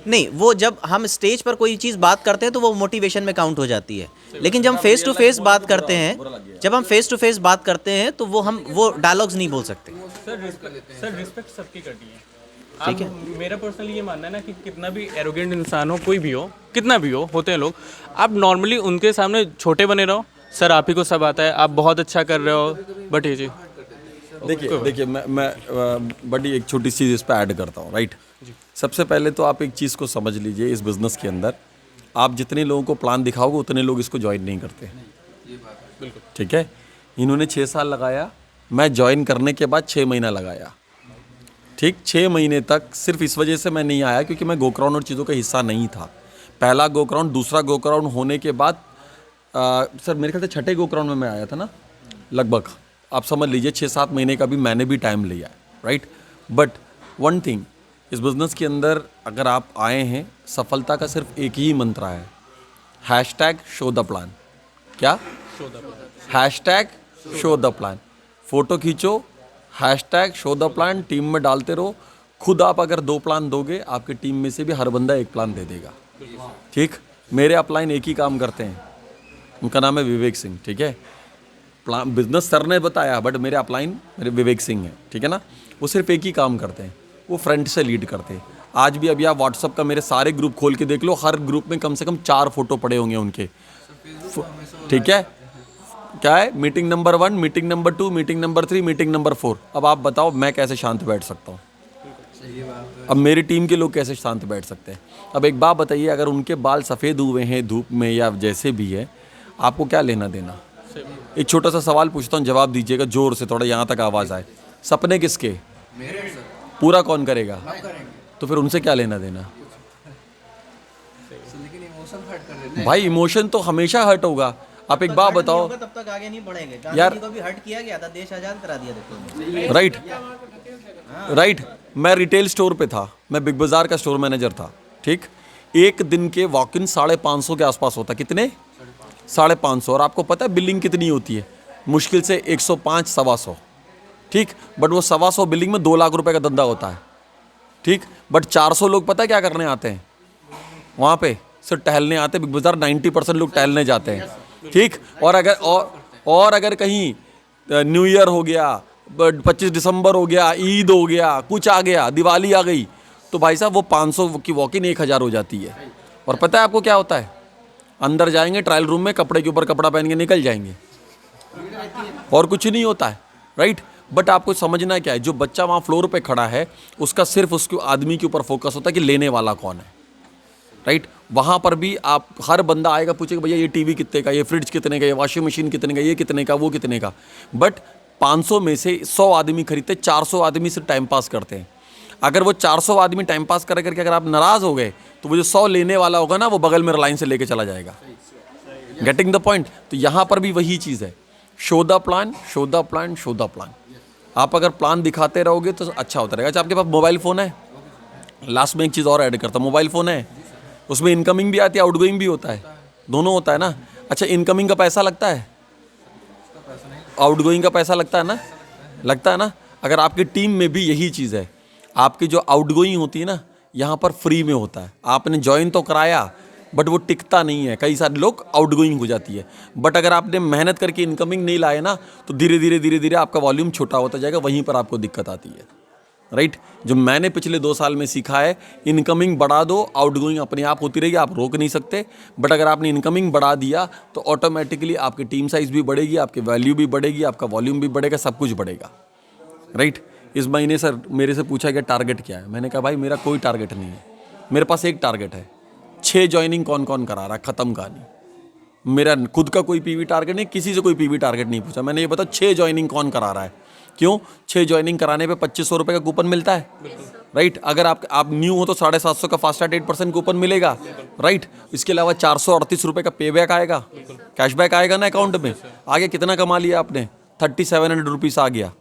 नहीं, वो जब हम स्टेज पर कोई चीज़ बात करते हैं तो वो मोटिवेशन में काउंट हो जाती है, लेकिन जब हम फेस टू फेस बात करते हैं, जब हम फेस टू फेस बात करते हैं तो वो डायलॉग्स नहीं बोल सकते। सर रिस्पेक्ट सबकी करनी है। ठीक है, मेरा पर्सनली ये मानना है ना कि कितना भी एरोगेंट इंसान हो, कोई भी हो, कितना भी हो, होते हैं लोग, आप नॉर्मली उनके सामने छोटे बने रहो। सर आप ही को सब आता है, आप बहुत अच्छा कर रहे हो, बट ये जी देखिए मैं बड़ी एक छोटी चीज़ इस पर ऐड करता हूँ, राइट। सबसे पहले तो आप एक चीज़ को समझ लीजिए, इस बिज़नेस के अंदर आप जितने लोगों को प्लान दिखाओगे उतने लोग इसको ज्वाइन नहीं करते। बिल्कुल ठीक है, इन्होंने 6 साल लगाया, मैं ज्वाइन करने के बाद 6 महीना लगाया। ठीक, 6 महीने तक सिर्फ इस वजह से मैं नहीं आया क्योंकि मैं गोक्राउंड और चीज़ों का हिस्सा नहीं था। पहला गोक्राउंड, दूसरा गोक्राउंड होने के बाद सर मेरे ख्याल से छठे गोक्राउंड में मैं आया था ना, लगभग आप समझ लीजिए 6-7 महीने का भी मैंने भी टाइम लिया, राइट। बट वन थिंग, इस बिज़नेस के अंदर अगर आप आए हैं, सफलता का सिर्फ एक ही मंत्र है, हैशटैग शो द प्लान। क्या? Hashtag show the plan. Photo खींचो, hashtag show the plan, team में डालते रहो। खुद आप अगर 2 प्लान दोगे, आपकी टीम में से भी हर बंदा 1 प्लान दे देगा। ठीक, मेरे अपलाइन एक ही काम करते हैं, उनका नाम है विवेक सिंह। ठीक है, प्लान बिजनेस सर ने बताया, बट मेरे अपलाइन मेरे विवेक सिंह हैं। ठीक है ना, वो सिर्फ एक ही काम करते हैं, वो फ्रंट से लीड करते हैं। आज भी अभी आप व्हाट्सअप का मेरे सारे ग्रुप खोल के देख लो, हर ग्रुप में कम से कम 4 फोटो पड़े होंगे उनके। ठीक है, क्या है, meeting number 1, meeting number 2, meeting number 3, meeting number 4। अब आप बताओ मैं कैसे शांत बैठ सकता हूँ? सही बात है। अब मेरी टीम के लोग कैसे शांत बैठ सकते हैं? अब एक बात बताइए, अगर उनके बाल सफ़ेद हुए हैं धूप में या जैसे भी है, आपको क्या लेना देना? एक छोटा सा सवाल पूछता हूँ, जवाब दीजिएगा जोर से, थोड़ा यहाँ तक आवाज़ आए। सपने किसके? मेरे सर पूरा कौन करेगा? हम करेंगे तो फिर उनसे क्या लेना देना? सर, लेकिन इमोशन हर्ट कर देते हैं। भाई इमोशन तो हमेशा हर्ट होगा। आप एक बात बताओ तब तक आगे नहीं बढ़ेंगे। यार- गांधी जी को भी हर्ट किया गया था, देश आजाद करा दिया देखो। Right right. मैं रिटेल स्टोर पे था, मैं बिग बाज़ार का स्टोर मैनेजर था, ठीक। एक दिन के वॉक इन 550 के आसपास होता। कितने? 550। और आपको पता है बिलिंग कितनी होती है? मुश्किल से 105 125, ठीक। बट वो 125 बिलिंग में 2 लाख रुपए का धंधा होता है, ठीक। बट 400 लोग पता है क्या करने आते हैं वहाँ पे? सिर्फ टहलने आते हैं। बिग बाज़ार 90% लोग टहलने जाते हैं, ठीक। और अगर कहीं न्यू ईयर हो गया, 25 दिसंबर हो गया, ईद हो गया, कुछ आ गया, दिवाली आ गई, तो भाई साहब वो 500 की वॉक इन 1000 हो जाती है। और पता है आपको क्या होता है? अंदर जाएंगे ट्रायल रूम में, कपड़े के ऊपर कपड़ा पहन के निकल जाएंगे, और कुछ नहीं होता है, राइट। बट आपको समझना क्या है, जो बच्चा वहाँ फ्लोर पे खड़ा है उसका सिर्फ उसके आदमी के ऊपर फोकस होता है कि लेने वाला कौन है, राइट। वहाँ पर भी आप हर बंदा आएगा पूछेगा भैया ये टीवी कितने का, ये फ्रिज कितने का, ये वॉशिंग मशीन कितने का, ये कितने का, वो कितने का। बट 500 में से 100 आदमी खरीदते, 400 आदमी सिर्फ टाइम पास करते हैं। अगर वो 400 आदमी टाइम पास कर करके अगर आप नाराज़ हो गए तो वो जो 100 लेने वाला होगा ना, वो बगल में रिलायंस से लेके चला जाएगा। Getting the point? तो यहाँ पर भी वही चीज़ है, show the plan, show the plan, show the plan. आप अगर प्लान दिखाते रहोगे तो अच्छा होता रहेगा। अच्छा, आपके पास मोबाइल फ़ोन है? लास्ट में एक चीज़ और ऐड करता हूँ, मोबाइल फ़ोन है, उसमें इनकमिंग भी आती है, आउटगोइंग भी होता है, दोनों होता है ना। अच्छा, इनकमिंग का पैसा लगता है, आउटगोइंग का पैसा लगता है ना, लगता है ना। अगर आपकी टीम में भी यही चीज़ है, आपकी जो आउटगोइंग होती है ना, यहाँ पर फ्री में होता है। आपने ज्वाइन तो कराया बट वो टिकता नहीं है, कई सारे लोग आउटगोइंग हो जाती है। बट अगर आपने मेहनत करके इनकमिंग नहीं लाए ना, तो धीरे धीरे आपका वॉल्यूम छोटा होता जाएगा, वहीं पर आपको दिक्कत आती है, राइट। जो मैंने पिछले 2 साल में सीखा है, इनकमिंग बढ़ा दो, आउटगोइंग अपने आप होती रहेगी, आप रोक नहीं सकते। बट अगर आपने इनकमिंग बढ़ा दिया तो ऑटोमेटिकली आपकी टीम साइज़ भी बढ़ेगी, आपकी वैल्यू भी बढ़ेगी, आपका वॉल्यूम भी बढ़ेगा, सब कुछ बढ़ेगा, राइट। इस महीने सर मेरे से पूछा गया टारगेट क्या है, मैंने कहा भाई मेरा कोई टारगेट नहीं है, मेरे पास एक टारगेट है, 6 ज्वाइनिंग कौन कौन करा रहा है, ख़त्म कहानी। मेरा खुद का कोई पीवी टारगेट नहीं, किसी से कोई पीवी टारगेट नहीं पूछा। मैंने ये बताया 6 ज्वाइनिंग कौन करा रहा है। क्यों? 6 ज्वाइनिंग कराने पे 2500 रुपये का कूपन मिलता है, राइट। अगर आप न्यू हो तो 750 का फास्टैग 8% कूपन मिलेगा, राइट। इसके अलावा 438 रुपये का पे बैक आएगा, कैशबैक आएगा ना अकाउंट में। आगे कितना कमा लिया आपने? 3700 रुपीज़ आ गया।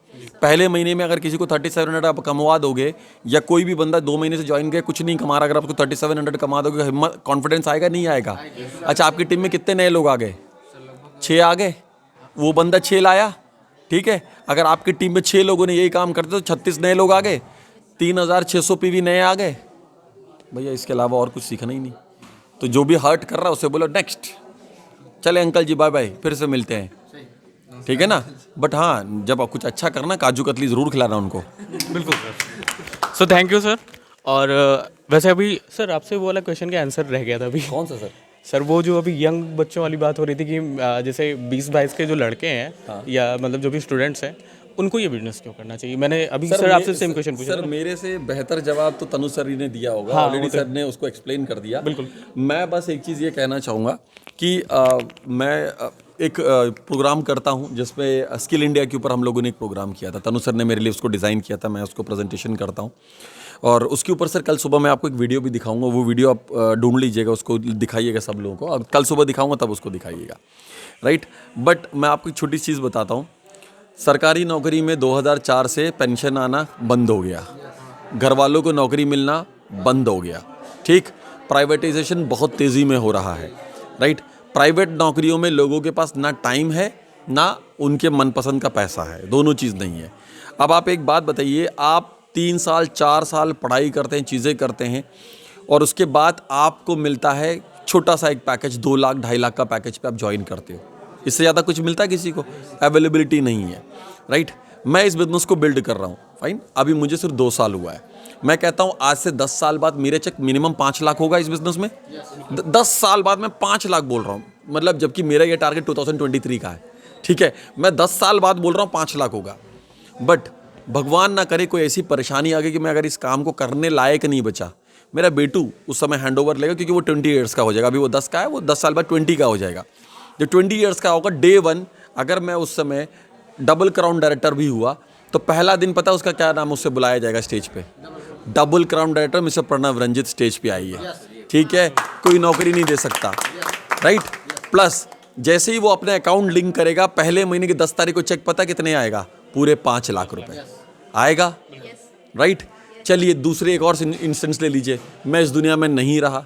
पहले महीने में अगर किसी को 3700 आप कमवा दोगे, या कोई भी बंदा 2 महीने से ज्वाइन किया कुछ नहीं कमा रहा, अगर आपको 3700 कमा दोगे, हिम्मत कॉन्फिडेंस आएगा नहीं आएगा? अच्छा, आपकी टीम में कितने नए लोग आ गए? 6 आ गए, वो बंदा 6 लाया, ठीक है। अगर आपकी टीम में 6 लोगों ने यही काम करते तो 36 नए लोग आ गए, 3600 पीवी नए आ गए। भैया इसके अलावा और कुछ सीखना ही नहीं। तो जो भी हर्ट कर रहा है उसे बोलो नेक्स्ट, चले अंकल जी बाय बाय, फिर से मिलते हैं, ठीक है ना। बट हाँ, जब आप कुछ अच्छा करना, काजू कतली ज़रूर खिलाना उनको। बिल्कुल sir. So thank you sir. और वैसे अभी सर आपसे वो वाला क्वेश्चन का आंसर रह गया था अभी। कौन सा सर? सर वो जो अभी यंग बच्चों वाली बात हो रही थी कि जैसे 20-22 के जो लड़के हैं, हाँ। या मतलब जो भी स्टूडेंट्स हैं, उनको ये बिजनेस क्यों करना चाहिए? मैंने अभी सर आपसे सेम क्वेश्चन पूछा सर था। मेरे से बेहतर जवाब तो तनु सर ही ने दिया होगा, हाँ, ऑलरेडी वो तो- सर ने उसको एक्सप्लेन कर दिया। बिल्कुल। मैं बस एक चीज़ ये कहना चाहूँगा कि मैं एक प्रोग्राम करता हूँ जिसपे स्किल इंडिया के ऊपर हम लोगों ने एक प्रोग्राम किया था, तनु सर ने मेरे लिए उसको डिज़ाइन किया था, मैं उसको प्रेजेंटेशन करता हूँ। और उसके ऊपर सर कल सुबह मैं आपको एक वीडियो भी दिखाऊंगा, वो वीडियो आप ढूंढ लीजिएगा, उसको दिखाइएगा सब लोगों को। अब कल सुबह दिखाऊंगा तब उसको दिखाइएगा, राइट। बट मैं आपको एक छोटी चीज़ बताता हूँ, सरकारी नौकरी में 2004 से पेंशन आना बंद हो गया, घर वालों को नौकरी मिलना बंद हो गया, ठीक। प्राइवेटाइजेशन बहुत तेज़ी में हो रहा है, राइट। प्राइवेट नौकरियों में लोगों के पास ना टाइम है ना उनके मनपसंद का पैसा है, दोनों चीज़ नहीं है। अब आप एक बात बताइए, आप 3 साल 4 साल पढ़ाई करते हैं, चीज़ें करते हैं, और उसके बाद आपको मिलता है छोटा सा एक पैकेज, 2 लाख 2.5 लाख का पैकेज पे आप ज्वाइन करते हो। इससे ज़्यादा कुछ मिलता है किसी को? अवेलेबिलिटी नहीं है, राइट। मैं इस बिज़नेस को बिल्ड कर रहा हूँ, फाइन। अभी मुझे सिर्फ 2 साल हुआ है। मैं कहता हूँ आज से 10 साल बाद मेरे चेक मिनिमम 5 लाख होगा इस बिज़नेस में। 10 साल बाद मैं 5 लाख बोल रहा हूँ, मतलब जबकि मेरा ये टारगेट 2023 का है, ठीक है। मैं 10 साल बाद बोल रहा हूँ 5 लाख होगा। बट भगवान ना करे कोई ऐसी परेशानी आ गई कि मैं अगर इस काम को करने लायक नहीं बचा, मेरा बेटू उस समय हैंड ओवर लेगा, क्योंकि वो 20 ईयर्स का हो जाएगा, अभी वो 10 का है, वो 10 साल बाद 20 का हो जाएगा। जब 20 ईयर्स का होगा, डे 1 अगर मैं उस समय डबल क्राउन डायरेक्टर भी हुआ तो पहला दिन पता उसका क्या नाम उससे बुलाया जाएगा स्टेज पे? Double crown director mister Pranav Ranjit stage पे आइए, ठीक है? कोई नौकरी नहीं दे सकता, राइट? प्लस जैसे ही वो अपने अकाउंट लिंक करेगा, पहले महीने की 10 तारीख को चेक पता कितने आएगा? पूरे 5 लाख रुपए आएगा, राइट? चलिए दूसरे एक और इंस्टेंस ले लीजिए, मैं इस दुनिया में नहीं रहा,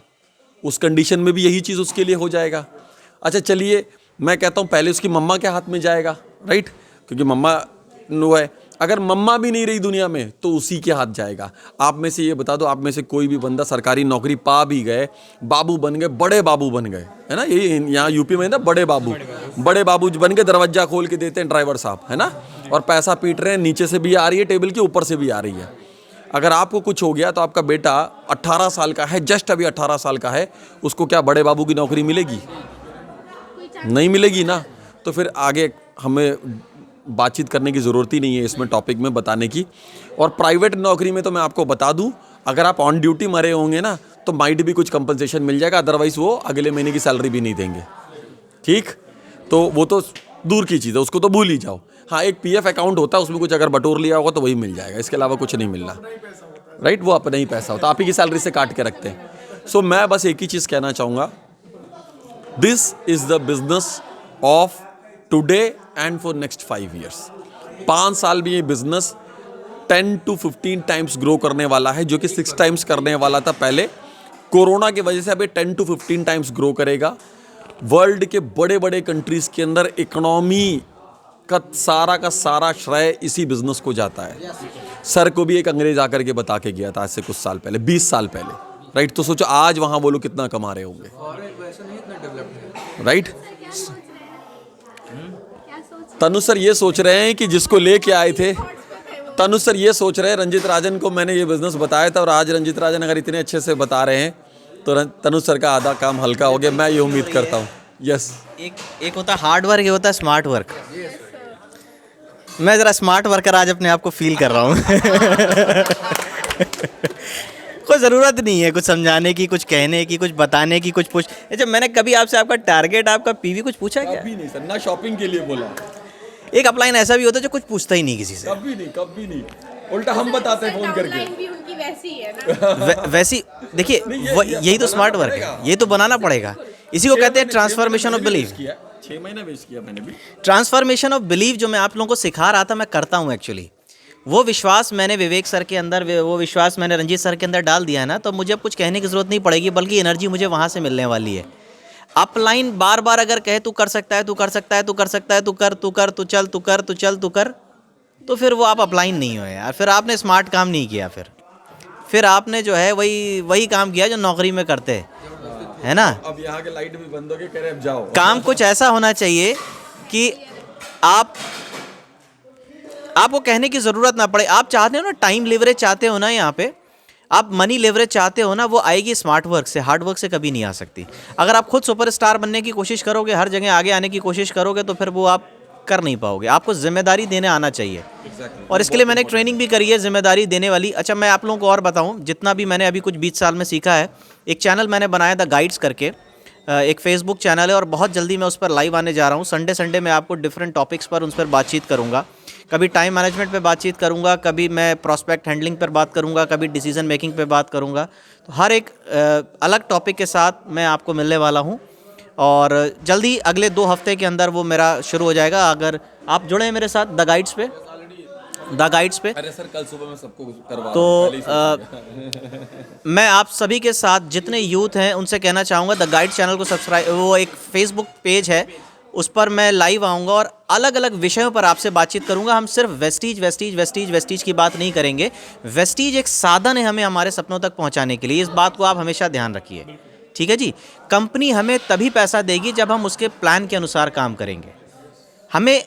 उस कंडीशन में भी यही चीज़ उसके लिए हो जाएगा। अच्छा चलिए मैं कहता हूँ पहले उसकी मम्मा के हाथ में जाएगा, राइट? क्योंकि मम्मा नो है, अगर मम्मा भी नहीं रही दुनिया में तो उसी के हाथ जाएगा। आप में से ये बता दो, आप में से कोई भी बंदा सरकारी नौकरी पा भी गए, बाबू बन गए, बड़े बाबू बन गए, है ना? ये यहाँ यूपी में ना बड़े बाबू बन के दरवाजा खोल के देते हैं ड्राइवर साहब, है ना? और पैसा पीट रहे हैं, नीचे से भी आ रही है टेबल के, ऊपर से भी आ रही है। अगर आपको कुछ हो गया तो आपका बेटा 18 साल का है, जस्ट अभी 18 साल का है, उसको क्या बड़े बाबू की नौकरी मिलेगी? नहीं मिलेगी ना। तो फिर आगे हमें बातचीत करने की ज़रूरत ही नहीं है इसमें टॉपिक में बताने की। और प्राइवेट नौकरी में तो मैं आपको बता दूं, अगर आप ऑन ड्यूटी मरे होंगे ना तो माइट भी कुछ कंपनसेशन मिल जाएगा, अदरवाइज़ वो अगले महीने की सैलरी भी नहीं देंगे, ठीक? तो वो तो दूर की चीज़ है, उसको तो भूल ही जाओ। हाँ, एक पीएफ अकाउंट होता है, उसमें कुछ अगर बटोर लिया होगा तो वही मिल जाएगा, इसके अलावा कुछ नहीं मिलना, राइट? वो अपना ही पैसा होता है, आप ही की सैलरी से काट के रखते हैं। सो मैं बस एक ही चीज़ कहना चाहूँगा, this is the business of today and for next 5 years. 5 साल में ये बिजनेस 10 to 15 टाइम्स ग्रो करने वाला है, जो कि 6 टाइम्स करने वाला था पहले। कोरोना की वजह से अभी 10 to 15 टाइम्स ग्रो करेगा। वर्ल्ड के बड़े बड़े कंट्रीज़ के अंदर इकोनॉमी का सारा श्रेय इसी बिजनेस को जाता है। सर को भी एक अंग्रेज आकर के बता के गया था आज से कुछ साल पहले, 20 साल पहले, राइट? तो सोचो आज वहाँ वो लोग कितना कमा रहे होंगे, राइट? तनु सर ये सोच रहे हैं कि जिसको लेके आए थे, तनु सर ये सोच रहे हैं रंजित राजन को मैंने ये बिजनेस बताया था, और आज रंजित राजन अगर इतने अच्छे से बता रहे हैं तो तनु सर का आधा काम हल्का हो गया, मैं ये उम्मीद करता हूँ। यस, एक होता है हार्ड वर्क, एक होता है स्मार्ट वर्क। मैं ज़रा स्मार्ट वर्कर आज अपने आप को फील कर रहा हूँ। कोई ज़रूरत नहीं है कुछ समझाने की, कुछ कहने की, कुछ बताने की, कुछ पूछ। अच्छा, मैंने कभी आपसे आपका टारगेट, आपका पीवी कुछ पूछा क्या? कभी नहीं सर, ना शॉपिंग के लिए बोला। एक अपलाइन ऐसा भी होता है जो कुछ पूछता ही नहीं किसी से। कभी नहीं, उल्टा हम बताते हैं फोन करके। डाउनलाइन भी उनकी वैसी ही है ना। वैसी देखिए, यही तो स्मार्ट वर्क है, ये तो बनाना पड़ेगा। इसी को कहते हैं ट्रांसफॉर्मेशन ऑफ बिलीव। 6 महीने वेस्ट किया मैंने भी। ट्रांसफॉर्मेशन ऑफ बिलीव जो मैं आप लोगों को सिखा रहा था, मैं करता हूँ एक्चुअली। वो विश्वास मैंने विवेक सर के अंदर, वो विश्वास मैंने रंजीत सर के अंदर डाल दिया है ना, तो मुझे अब कुछ कहने की ज़रूरत नहीं पड़ेगी, बल्कि एनर्जी मुझे वहाँ से मिलने वाली है। अपलाइन बार बार अगर कहे तू कर सकता है, तू कर सकता है, तू कर सकता है, तू कर, तू कर, तू चल, तू कर, तू चल, तू कर, तो फिर वो आप अपलाइन नहीं हो यार, फिर आपने स्मार्ट काम नहीं किया, फिर आपने जो है वही काम किया जो नौकरी में करते है ना। अब यहाँ के लाइट भी बंद हो गए, कह रहे अब जाओ। काम कुछ ऐसा होना चाहिए कि आपको कहने की ज़रूरत ना पड़े। आप चाहते हो ना टाइम लेवरेज चाहते हो ना, यहाँ पे आप मनी लेवरेज चाहते हो ना, वो आएगी स्मार्ट वर्क से, हार्ड वर्क से कभी नहीं आ सकती। अगर आप खुद सुपरस्टार बनने की कोशिश करोगे, हर जगह आगे आने की कोशिश करोगे, तो फिर वो आप कर नहीं पाओगे। आपको जिम्मेदारी देने आना चाहिए। और इसके लिए मैंने एक ट्रेनिंग भी करी है जिम्मेदारी देने वाली। अच्छा, मैं आप लोगों को और बताऊं, जितना भी मैंने अभी कुछ 20 साल में सीखा है, एक चैनल मैंने बनाया द गाइड्स करके, एक फेसबुक चैनल है, और बहुत जल्दी मैं उस पर लाइव आने जा रहा हूँ। संडे मैं आपको डिफरेंट टॉपिक्स पर उस पर बातचीत करूँगा। कभी टाइम मैनेजमेंट पे बातचीत करूँगा, कभी मैं प्रॉस्पेक्ट हैंडलिंग पर बात करूँगा, कभी डिसीजन मेकिंग पे बात करूँगा। तो हर एक अलग टॉपिक के साथ मैं आपको मिलने वाला हूँ, और जल्दी अगले 2 हफ्ते के अंदर वो मेरा शुरू हो जाएगा। अगर आप जुड़े हैं मेरे साथ द गाइड्स पे। अरे सर, कल सुबह मैं सबको करवा तो मैं आप सभी के साथ जितने यूथ हैं उनसे कहना चाहूँगा, द गाइड चैनल को सब्सक्राइब, वो एक फेसबुक पेज है, उस पर मैं लाइव आऊँगा और अलग अलग विषयों पर आपसे बातचीत करूँगा। हम सिर्फ वेस्टीज की बात नहीं करेंगे। वेस्टीज एक साधन है हमें हमारे सपनों तक पहुँचाने के लिए, इस बात को आप हमेशा ध्यान रखिए, ठीक है जी। कंपनी हमें तभी पैसा देगी जब हम उसके प्लान के अनुसार काम करेंगे। हमें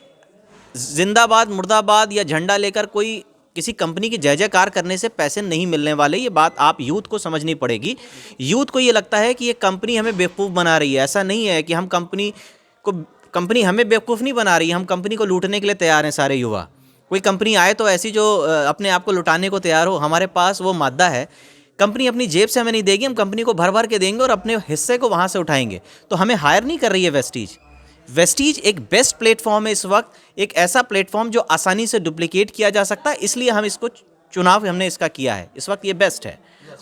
जिंदाबाद मुर्दाबाद या झंडा लेकर कोई किसी कंपनी की जय जयकार करने से पैसे नहीं मिलने वाले। ये बात आप यूथ को समझनी पड़ेगी। यूथ को ये लगता है कि ये कंपनी हमें बेवकूफ़ बना रही है। ऐसा नहीं है कि हम कंपनी हमें बेवकूफ़ नहीं बना रही है, हम कंपनी को लूटने के लिए तैयार हैं सारे युवा। कोई कंपनी आए तो ऐसी जो अपने आप को लुटाने को तैयार हो, हमारे पास वो मादा है। कंपनी अपनी जेब से हमें नहीं देगी, हम कंपनी को भर भर के देंगे और अपने हिस्से को वहाँ से उठाएंगे। तो हमें हायर नहीं कर रही है वेस्टीज। वेस्टीज एक बेस्ट प्लेटफॉर्म है इस वक्त, एक ऐसा प्लेटफॉर्म जो आसानी से डुप्लीकेट किया जा सकता है, इसलिए हम इसको चुनाव हमने इसका किया है। इस वक्त ये बेस्ट है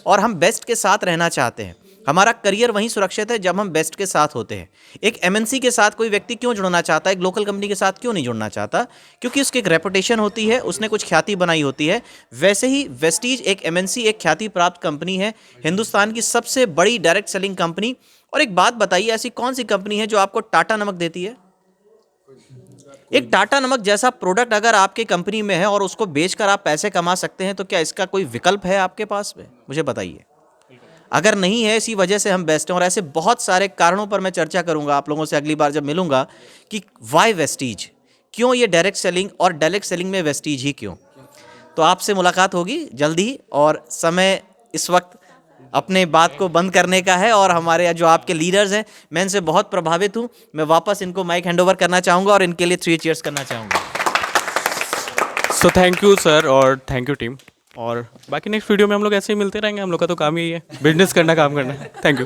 और हम बेस्ट के साथ रहना चाहते हैं। हमारा करियर वहीं सुरक्षित है जब हम बेस्ट के साथ होते हैं। एक एमएनसी के साथ कोई व्यक्ति क्यों जुड़ना चाहता है, एक लोकल कंपनी के साथ क्यों नहीं जुड़ना चाहता? क्योंकि उसकी एक रेपुटेशन होती है, उसने कुछ ख्याति बनाई होती है। वैसे ही वेस्टीज एक एमएनसी, एक ख्याति प्राप्त कंपनी है, हिंदुस्तान की सबसे बड़ी डायरेक्ट सेलिंग कंपनी। और एक बात बताइए, ऐसी कौन सी कंपनी है जो आपको टाटा नमक देती है? एक टाटा नमक जैसा प्रोडक्ट अगर आपके कंपनी में है और उसको बेचकर आप पैसे कमा सकते हैं, तो क्या इसका कोई विकल्प है आपके पास में? मुझे बताइए। अगर नहीं है, इसी वजह से हम बेस्ट हैं। और ऐसे बहुत सारे कारणों पर मैं चर्चा करूंगा आप लोगों से अगली बार जब मिलूंगा कि वाई वेस्टीज, क्यों ये डायरेक्ट सेलिंग और डायरेक्ट सेलिंग में वेस्टीज ही क्यों। तो आपसे मुलाकात होगी जल्दी, और समय इस वक्त अपने बात को बंद करने का है। और हमारे जो आपके लीडर्स हैं, मैं इनसे बहुत प्रभावित हूं। मैं वापस इनको माइक हैंडओवर करना चाहूँगा और इनके लिए 3 चीयर्स करना चाहूँगा। सो थैंक यू सर और थैंक यू टीम। और बाकी नेक्स्ट वीडियो में हम लोग ऐसे ही मिलते रहेंगे। हम लोग का तो काम ही है बिजनेस करना, काम करना। Thank you.